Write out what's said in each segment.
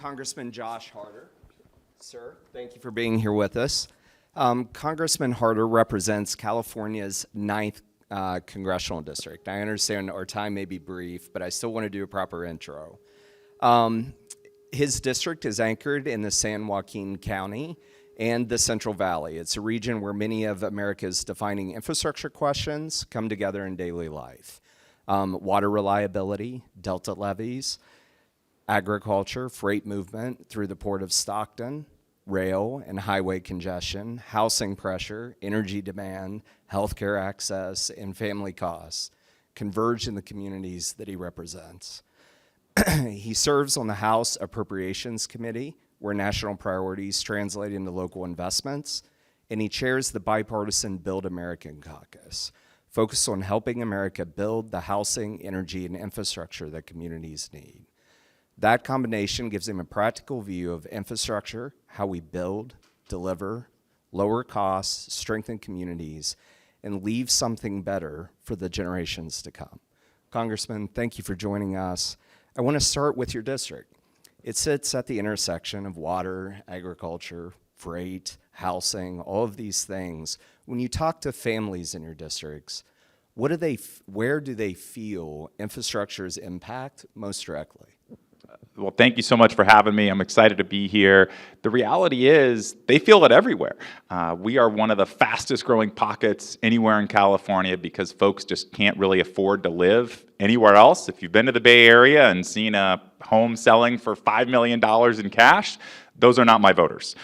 Congressman Josh Harder. Sir, thank you for being here with us. Congressman Harder represents California's 9th congressional district. I understand our time may be brief, but I still want to do a proper intro. His district is anchored in the San Joaquin County and the Central Valley. It's a region where many of America's defining infrastructure questions come together in daily life. Water reliability, delta levees, agriculture, freight movement through the port of Stockton, rail and highway congestion, housing pressure, energy demand, healthcare access, and family costs converge in the communities that he represents. He serves on the House Appropriations Committee, where national priorities translate into local investments, and he chairs the bipartisan Build American Caucus, focused on helping America build the housing, energy, and infrastructure that communities need. That combination gives him a practical view of infrastructure, how we build, deliver, lower costs, strengthen communities, and leave something better for the generations to come. Congressman, thank you for joining us. I want to start with your district. It sits at the intersection of water, agriculture, freight, housing, all of these things. When you talk to families in your districts, where do they feel infrastructure's impact most directly? Well, thank you so much for having me. I'm excited to be here. The reality is they feel it everywhere. We are one of the fastest growing pockets anywhere in California because folks just can't really afford to live anywhere else. If you've been to the Bay Area and seen a home selling for $5 million in cash, those are not my voters.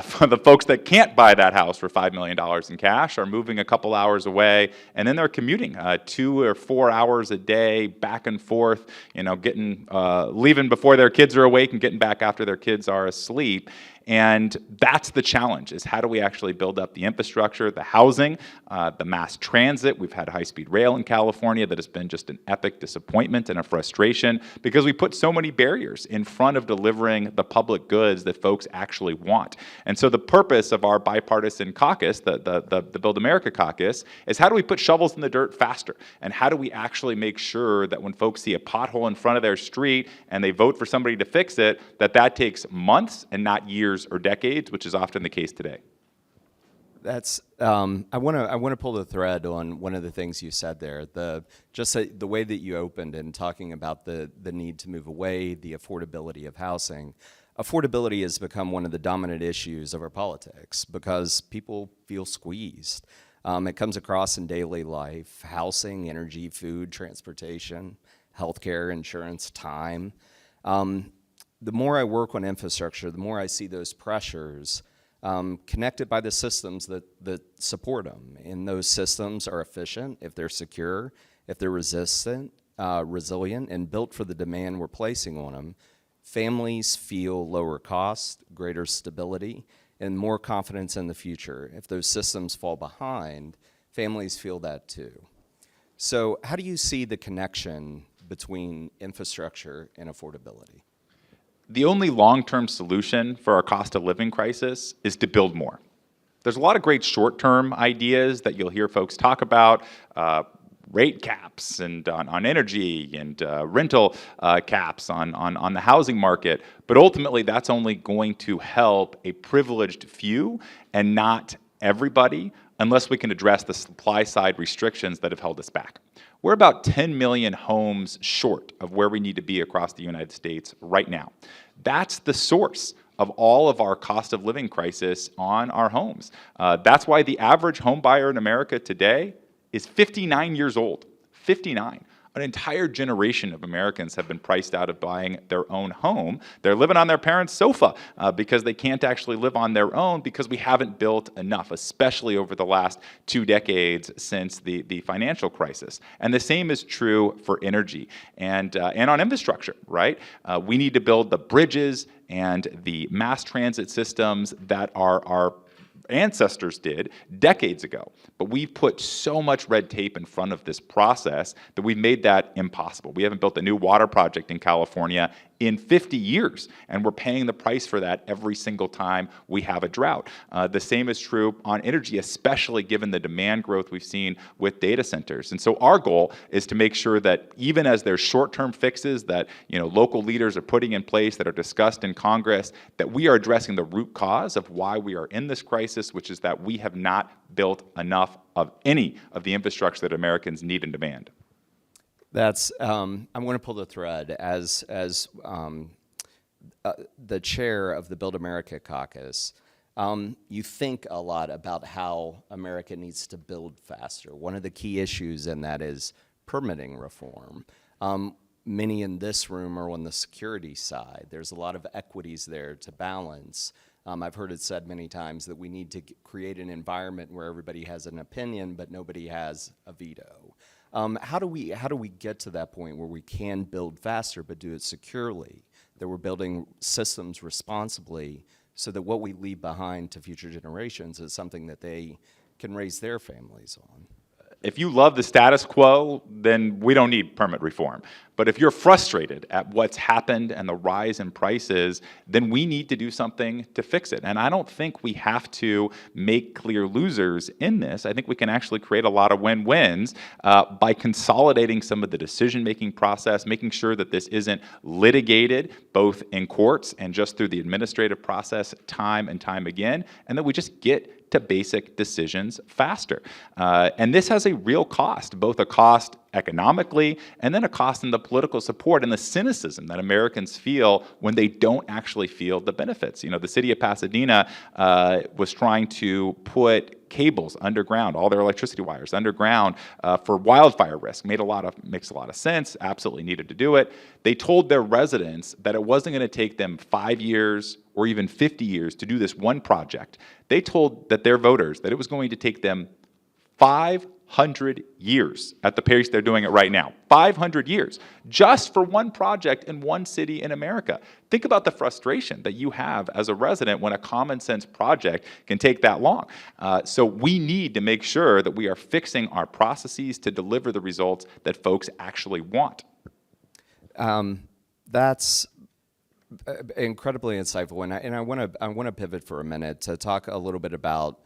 For the folks that can't buy that house for $5 million in cash are moving a couple hours away, and then they're commuting 2 or 4 hours a day back and forth, leaving before their kids are awake and getting back after their kids are asleep. And that's the challenge, is how do we actually build up the infrastructure, the housing, the mass transit. We've had high-speed rail in California that has been just an epic disappointment and a frustration because we put so many barriers in front of delivering the public goods that folks actually want. And so the purpose of our bipartisan caucus, the Build America Caucus, is how do we put shovels in the dirt faster? And how do we actually make sure that when folks see a pothole in front of their street and they vote for somebody to fix it, that takes months and not years or decades, which is often the case today. That's I want to pull the thread on one of the things you said there. The way that you opened in talking about the need to move away, the affordability of housing. Affordability has become one of the dominant issues of our politics because people feel squeezed. It comes across in daily life: housing, energy, food, transportation, healthcare, insurance, time. The more I work on infrastructure, the more I see those pressures connected by the systems that support them. And those systems are efficient, if they're secure, if they're resilient, and built for the demand we're placing on them. Families feel lower cost, greater stability, and more confidence in the future. If those systems fall behind, families feel that too. So how do you see the connection between infrastructure and affordability? The only long-term solution for our cost of living crisis is to build more. There's a lot of great short-term ideas that you'll hear folks talk about, rate caps and on energy and rental caps on the housing market, but ultimately that's only going to help a privileged few and not everybody unless we can address the supply side restrictions that have held us back. We're about 10 million homes short of where we need to be across the United States right now. That's the source of all of our cost of living crisis on our homes. That's why the average home buyer in America today is 59 years old. 59. An entire generation of Americans have been priced out of buying their own home. They're living on their parents' sofa because they can't actually live on their own because we haven't built enough, especially over the last 2 decades since the financial crisis. And the same is true for energy and on infrastructure, right? We need to build the bridges and the mass transit systems that our ancestors did decades ago. But we've put so much red tape in front of this process that we've made that impossible. We haven't built a new water project in California in 50 years, and we're paying the price for that every single time we have a drought. The same is true on energy, especially given the demand growth we've seen with data centers. And so our goal is to make sure that even as there's short-term fixes that local leaders are putting in place that are discussed in Congress, that we are addressing the root cause of why we are in this crisis, which is that we have not built enough of any of the infrastructure that Americans need and demand. That's I'm going to pull the thread as the chair of the Build America Caucus. You think a lot about how America needs to build faster. One of the key issues in that is permitting reform. Many in this room are on the security side. There's a lot of equities there to balance. I've heard it said many times that we need to create an environment where everybody has an opinion, but nobody has a veto. How do we get to that point where we can build faster but do it securely, that we're building systems responsibly so that what we leave behind to future generations is something that they can raise their families on? If you love the status quo, then we don't need permit reform. But if you're frustrated at what's happened and the rise in prices, then we need to do something to fix it. And I don't think we have to make clear losers in this. I think we can actually create a lot of win-wins by consolidating some of the decision-making process, making sure that this isn't litigated both in courts and just through the administrative process time and time again, and that we just get to basic decisions faster. And this has a real cost, both a cost economically and then a cost in the political support and the cynicism that Americans feel when they don't actually feel the benefits. The city of Pasadena was trying to put cables underground, all their electricity wires underground for wildfire risk. Makes a lot of sense, absolutely needed to do it. They told their residents that it wasn't going to take them 5 years or even 50 years to do this one project. They told their voters that it was going to take them 500 years at the pace they're doing it right now. 500 years just for one project in one city in America. Think about the frustration that you have as a resident when a common sense project can take that long. So we need to make sure that we are fixing our processes to deliver the results that folks actually want. That's incredibly insightful, and I want to pivot for a minute to talk a little bit about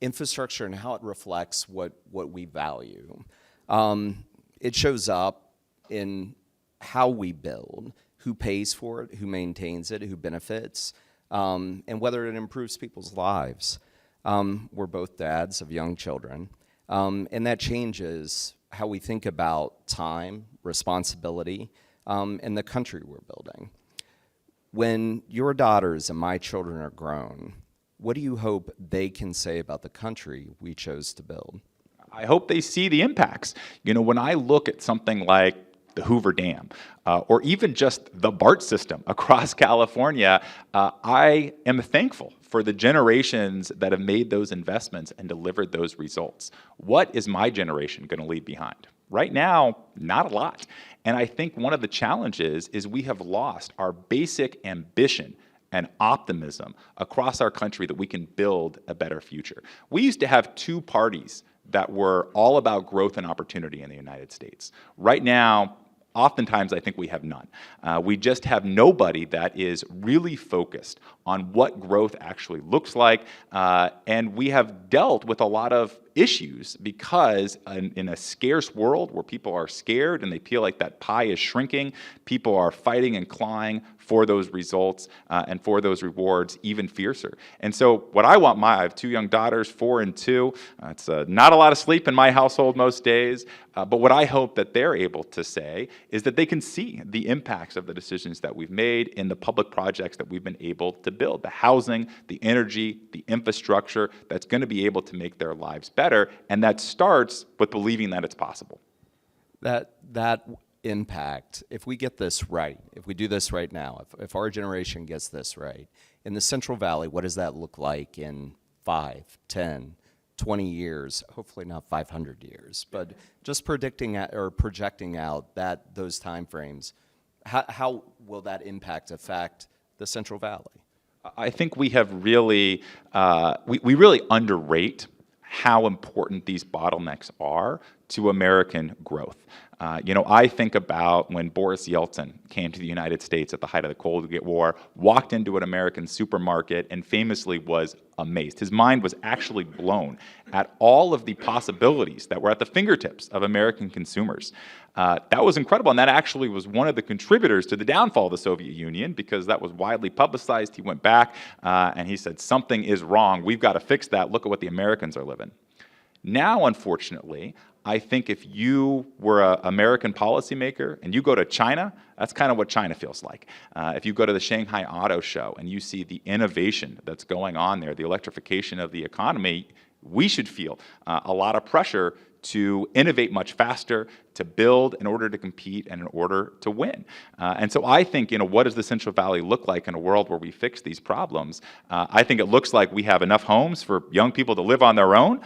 infrastructure and how it reflects what we value. It shows up in how we build, who pays for it, who maintains it, who benefits, and whether it improves people's lives. We're both dads of young children, and that changes how we think about time, responsibility, and the country we're building. When your daughters and my children are grown, what do you hope they can say about the country we chose to build? I hope they see the impacts. When I look at something like the Hoover Dam, or even just the BART system across California, I am thankful for the generations that have made those investments and delivered those results. What is my generation going to leave behind? Right now, not a lot. And I think one of the challenges is we have lost our basic ambition and optimism across our country that we can build a better future. We used to have two parties that were all about growth and opportunity in the United States. Right now, oftentimes I think we have none. We just have nobody that is really focused on what growth actually looks like, and we have dealt with a lot of issues because in a scarce world where people are scared and they feel like that pie is shrinking, people are fighting and clawing for those results and for those rewards even fiercer. And so what I have 2 young daughters, 4 and 2. It's not a lot of sleep in my household most days, but what I hope that they're able to say is that they can see the impacts of the decisions that we've made in the public projects that we've been able to build, the housing, the energy, the infrastructure that's going to be able to make their lives better, and that starts with believing that it's possible. That impact, if we get this right, if we do this right now, if our generation gets this right, in the Central Valley, what does that look like in 5, 10, 20 years? Hopefully not 500 years, but just projecting out those time frames, how will that impact affect the Central Valley? I think we have really, we really underrate how important these bottlenecks are to American growth. I think about when Boris Yeltsin came to the United States at the height of the Cold War, walked into an American supermarket, and famously was amazed. His mind was actually blown at all of the possibilities that were at the fingertips of American consumers. That was incredible, and that actually was one of the contributors to the downfall of the Soviet Union, because that was widely publicized. He went back and he said, something is wrong. We've got to fix that. Look at what the Americans are living. Now, unfortunately, I think if you were an American policymaker and you go to China, that's kind of what China feels like. If you go to the Shanghai Auto Show and you see the innovation that's going on there, the electrification of the economy, we should feel a lot of pressure to innovate much faster, to build in order to compete and in order to win. And so I think, what does the Central Valley look like in a world where we fix these problems? I think it looks like we have enough homes for young people to live on their own.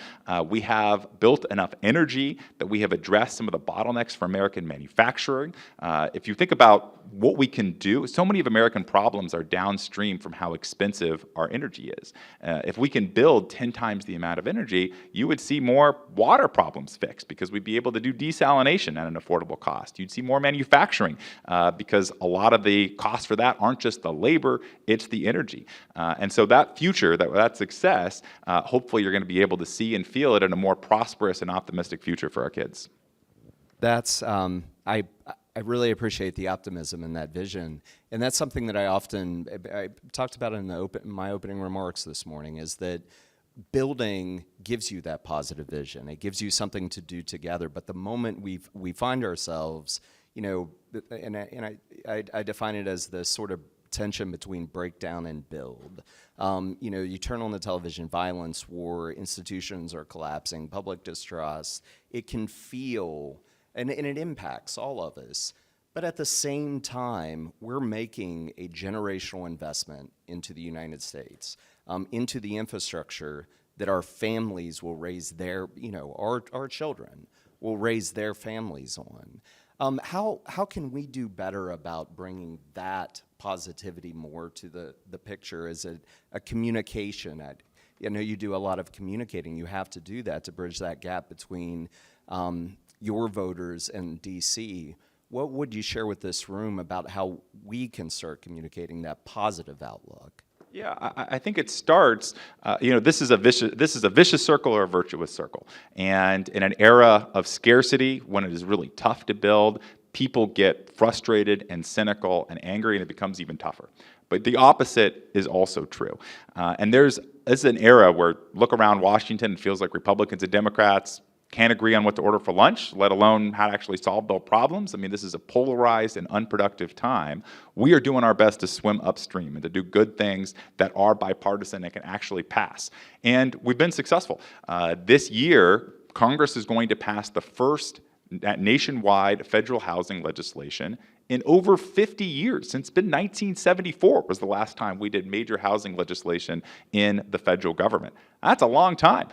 We have built enough energy that we have addressed some of the bottlenecks for American manufacturing. If you think about what we can do, so many of American problems are downstream from how expensive our energy is. If we can build 10 times the amount of energy, you would see more water problems fixed, because we'd be able to do desalination at an affordable cost. You'd see more manufacturing because a lot of the costs for that aren't just the labor, it's the energy. And so that future, that success, hopefully you're going to be able to see and feel it in a more prosperous and optimistic future for our kids. That's, I really appreciate the optimism in that vision. And that's something that I talked about in my opening remarks this morning, is that building gives you that positive vision. It gives you something to do together. But the moment we find ourselves, and I define it as the sort of tension between breakdown and build. You turn on the television, violence, war, institutions are collapsing, public distrust. It can feel, and it impacts all of us. But at the same time, we're making a generational investment into the United States, into the infrastructure that our families will raise their, our children will raise their families on. How can we do better about bringing that positivity more to the picture as a communication? I know you do a lot of communicating. You have to do that to bridge that gap between your voters and DC. What would you share with this room about how we can start communicating that positive outlook? Yeah, I think it starts, this is a vicious circle or a virtuous circle. And in an era of scarcity, when it is really tough to build, people get frustrated and cynical and angry, and it becomes even tougher. But the opposite is also true. And this is an era where, look around Washington, it feels like Republicans and Democrats can't agree on what to order for lunch, let alone how to actually solve their problems. I mean, this is a polarized and unproductive time. We are doing our best to swim upstream and to do good things that are bipartisan and can actually pass. And we've been successful. This year, Congress is going to pass the first nationwide federal housing legislation in over 50 years. Since it's been 1974 was the last time we did major housing legislation in the federal government. That's a long time.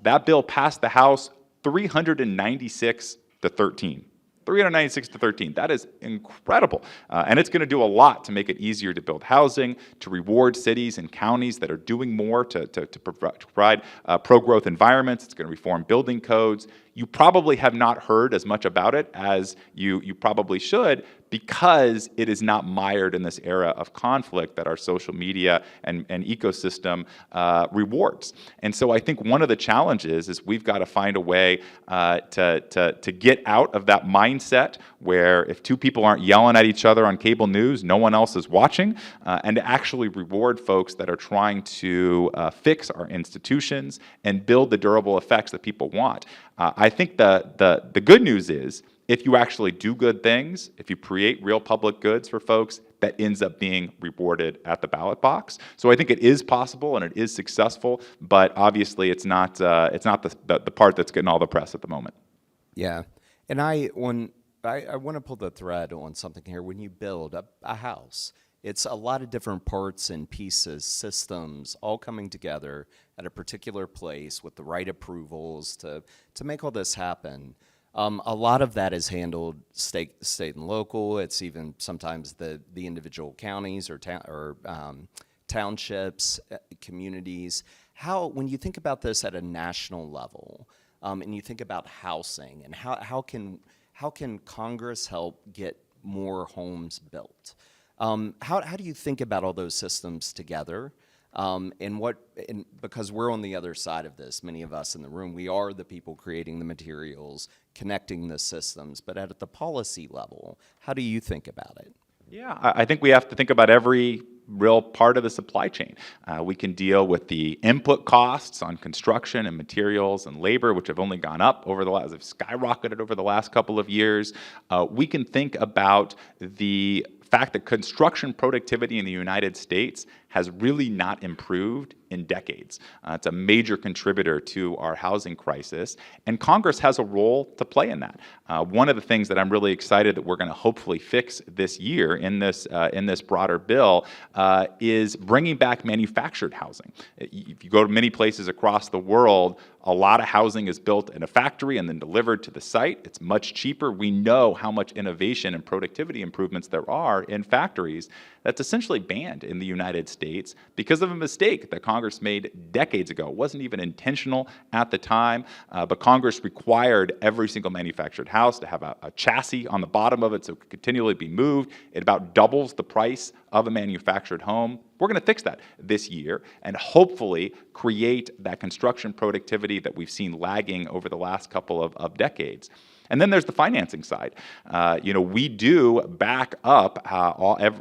That bill passed the House 396 to 13. 396 to 13. That is incredible. And it's going to do a lot to make it easier to build housing, to reward cities and counties that are doing more to provide pro-growth environments. It's going to reform building codes. You probably have not heard as much about it as you probably should, because it is not mired in this era of conflict that our social media and ecosystem rewards. And so I think one of the challenges is we've got to find a way to get out of that mindset where if two people aren't yelling at each other on cable news, no one else is watching, and to actually reward folks that are trying to fix our institutions and build the durable effects that people want. I think the good news is, if you actually do good things, if you create real public goods for folks, that ends up being rewarded at the ballot box. So I think it is possible and it is successful, but obviously it's not the part that's getting all the press at the moment. Yeah, and I want to pull the thread on something here. When you build a house, it's a lot of different parts and pieces, systems, all coming together at a particular place with the right approvals to make all this happen. A lot of that is handled state and local. It's even sometimes the individual counties or townships, communities. When you think about this at a national level, and you think about housing and how how can Congress help get more homes built? How do you think about all those systems together? And because we're on the other side of this, many of us in the room, we are the people creating the materials, connecting the systems, but at the policy level, how do you think about it? Yeah, I think we have to think about every real part of the supply chain. We can deal with the input costs on construction and materials and labor, which have only gone up have skyrocketed over the last couple of years. We can think about the fact that construction productivity in the United States has really not improved in decades. It's a major contributor to our housing crisis, and Congress has a role to play in that. One of the things that I'm really excited that we're going to hopefully fix this year in this broader bill is bringing back manufactured housing. If you go to many places across the world, a lot of housing is built in a factory and then delivered to the site. It's much cheaper. We know how much innovation and productivity improvements there are in factories. That's essentially banned in the United States because of a mistake that Congress made decades ago. It wasn't even intentional at the time, but Congress required every single manufactured house to have a chassis on the bottom of it so it could continually be moved. It about doubles the price of a manufactured home. We're going to fix that this year and hopefully create that construction productivity that we've seen lagging over the last couple of decades. And then there's the financing side. We do back up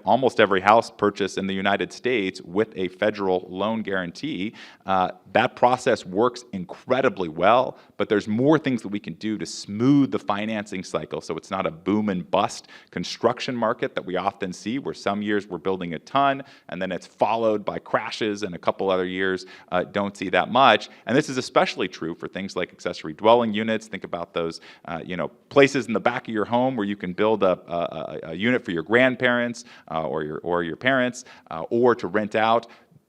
almost every house purchase in the United States with a federal loan guarantee. That process works incredibly well, but there's more things that we can do to smooth the financing cycle so it's not a boom and bust construction market that we often see, where some years we're building a ton and then it's followed by crashes, and a couple other years don't see that much. And this is especially true for things like accessory dwelling units. Think about those places in the back of your home where you can build a unit for your grandparents or your parents or to rent out.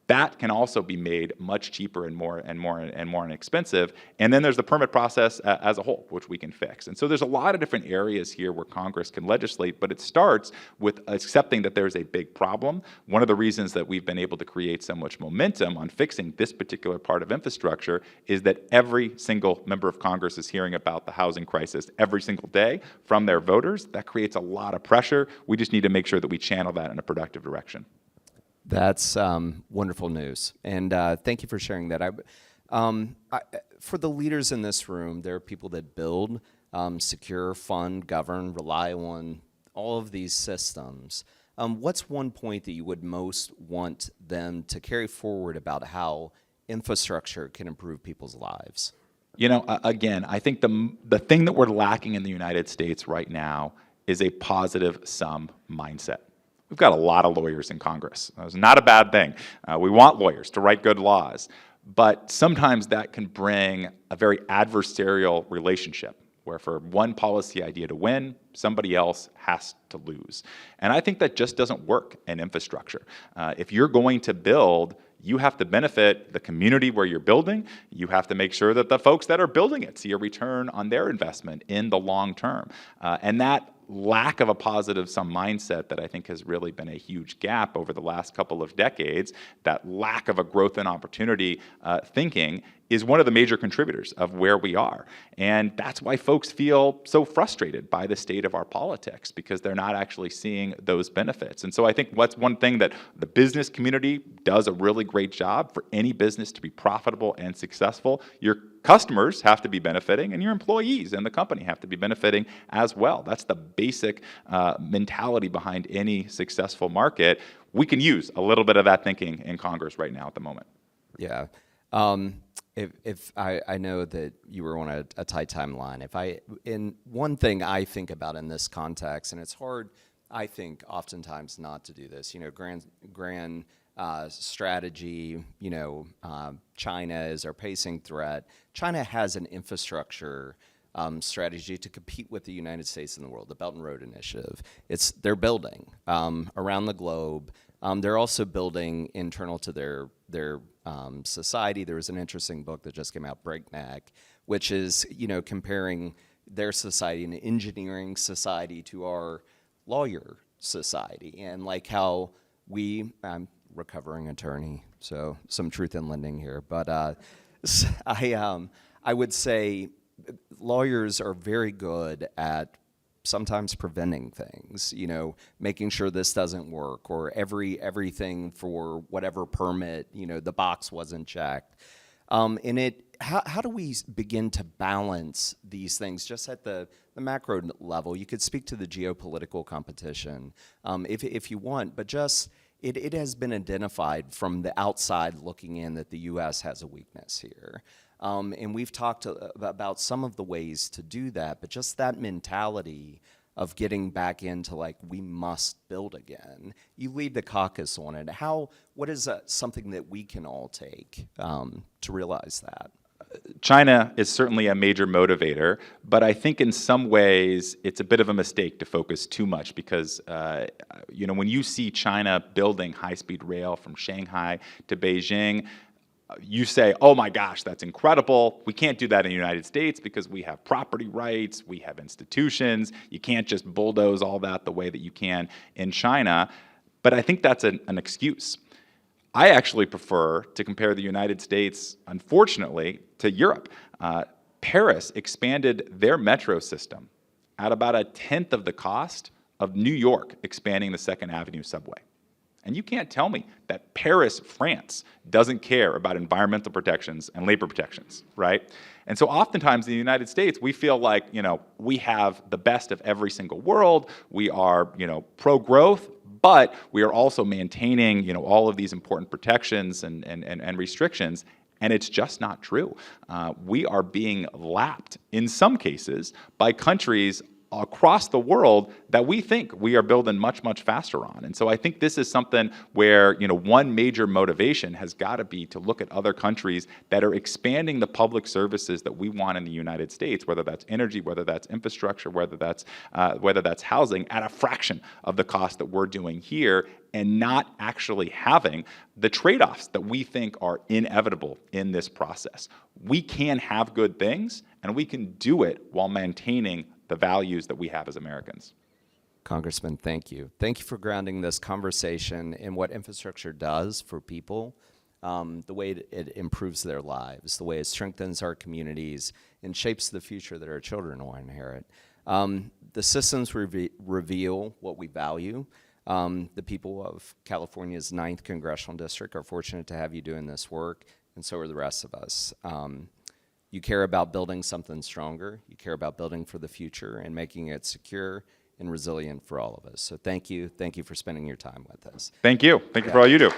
That can also be made much cheaper and more inexpensive. And then there's the permit process as a whole, which we can fix. And so there's a lot of different areas here where Congress can legislate, but it starts with accepting that there's a big problem. One of the reasons that we've been able to create so much momentum on fixing this particular part of infrastructure is that every single member of Congress is hearing about the housing crisis every single day from their voters. That creates a lot of pressure. We just need to make sure that we channel that in a productive direction. That's wonderful news, and thank you for sharing that. For the leaders in this room, there are people that build, secure, fund, govern, rely on all of these systems. What's one point that you would most want them to carry forward about how infrastructure can improve people's lives? Again, I think the thing that we're lacking in the United States right now is a positive sum mindset. We've got a lot of lawyers in Congress. That's not a bad thing. We want lawyers to write good laws, but sometimes that can bring a very adversarial relationship where for one policy idea to win, somebody else has to lose. And I think that just doesn't work in infrastructure. If you're going to build, you have to benefit the community where you're building. You have to make sure that the folks that are building it see a return on their investment in the long term. And that lack of a positive sum mindset that I think has really been a huge gap over the last couple of decades, that lack of a growth and opportunity thinking is one of the major contributors of where we are. And that's why folks feel so frustrated by the state of our politics, because they're not actually seeing those benefits. And so I think what's one thing that the business community does a really great job for any business to be profitable and successful, your customers have to be benefiting, and your employees and the company have to be benefiting as well. That's the basic mentality behind any successful market. We can use a little bit of that thinking in Congress right now at the moment. Yeah. If I know that you were on a tight timeline. In one thing I think about in this context, and it's hard, I think, oftentimes not to do this. Grand strategy. China is our pacing threat. China has an infrastructure strategy to compete with the United States in the world. The Belt and Road Initiative. They're building around the globe. They're also building internal to their society. There was an interesting book that just came out, Breakneck, which is comparing their society, an engineering society, to our lawyer society, and like how I'm recovering attorney, so some truth in lending here, but I would say lawyers are very good at sometimes preventing things, making sure this doesn't work, or everything for whatever permit, the box wasn't checked. How do we begin to balance these things just at the macro level? You could speak to the geopolitical competition if you want, but just it has been identified from the outside looking in that the U.S. has a weakness here. And we've talked about some of the ways to do that, but just that mentality of getting back into we must build again. You lead the caucus on it. What is something that we can all take to realize that? China is certainly a major motivator, but I think in some ways it's a bit of a mistake to focus too much because, when you see China building high-speed rail from Shanghai to Beijing, you say, oh my gosh, that's incredible. We can't do that in the United States because we have property rights, we have institutions. You can't just bulldoze all that the way that you can in China. But I think that's an excuse. I actually prefer to compare the United States, unfortunately, to Europe. Paris expanded their metro system at about 1/10 of the cost of New York expanding the Second Avenue subway. And you can't tell me that Paris, France, doesn't care about environmental protections and labor protections, right? And so oftentimes in the United States, we feel like, we have the best of every single world. We are, pro-growth, but we are also maintaining, all of these important protections and restrictions. And it's just not true. We are being lapped, in some cases, by countries across the world that we think we are building much, much faster on. And so I think this is something where, one major motivation has got to be to look at other countries that are expanding the public services that we want in the United States, whether that's energy, whether that's infrastructure, whether that's housing, at a fraction of the cost that we're doing here, and not actually having the trade-offs that we think are inevitable in this process. We can have good things, and we can do it while maintaining the values that we have as Americans. Congressman, thank you. Thank you for grounding this conversation in what infrastructure does for people, the way it improves their lives, the way it strengthens our communities, and shapes the future that our children will inherit. The systems reveal what we value. The people of California's 9th Congressional District are fortunate to have you doing this work, and so are the rest of us. You care about building something stronger. You care about building for the future and making it secure and resilient for all of us. So thank you. Thank you for spending your time with us. Thank you. Thank you for all you do.